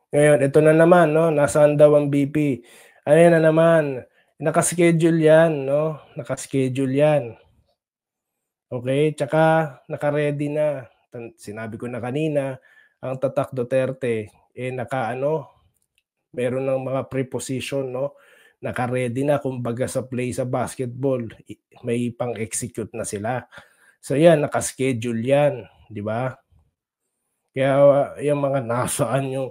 Ngayon ito na naman 'no, nasaan daw ang BP? Ayan na naman, naka-schedule 'yan 'no, naka-schedule 'yan, okey? Tsaka naka-ready na. Sinabi ko na kanina, ang Tatak Duterte, eh, naka-ano, meron ng mga preposition 'no, naka-ready na kumbaga sa play sa basketball, may pang-execute na sila. So 'yan, naka-schedule 'yan, 'di ba? Kaya yung mga nasaan yung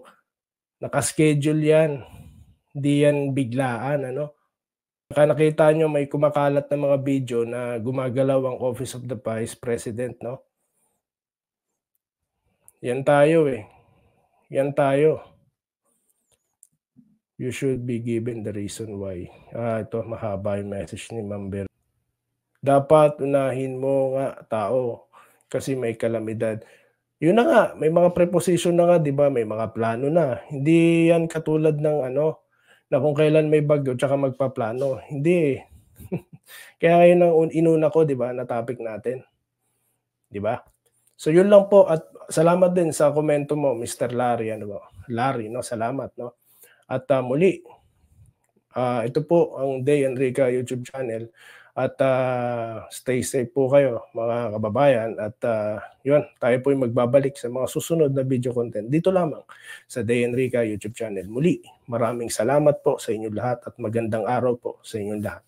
naka-schedule 'yan, hindi 'yan biglaan ano. Baka nakita niyo may kumakalat na mga video na gumagalaw ang Office of the Vice President 'no. 'Yan tayo, eh, 'yan tayo. You should be given the reason why. Ito mahaba yung message ni Ma'am Ber. Dapat unahin mo nga tao, kasi may kalamidad. Yun na nga, may mga preposition na nga 'di ba, may mga plano na. Hindi yan katulad ng ano, na kung kailan may bagyo tsaka magpaplano, hindi, eh. Kaya yun ang inuna ko 'di ba, na topic natin, 'di ba? So yun lang po at salamat din sa komento mo Mr. Larry ano po, Larry 'no, salamat 'no. At, muli, ito po ang Day Enrica YouTube channel at, stay safe po kayo mga kababayan at, yun tayo po'y magbabalik sa mga susunod na video content dito lamang sa Day Enrica YouTube channel. Muli, maraming salamat po sa inyong lahat at magandang araw po sa inyong lahat.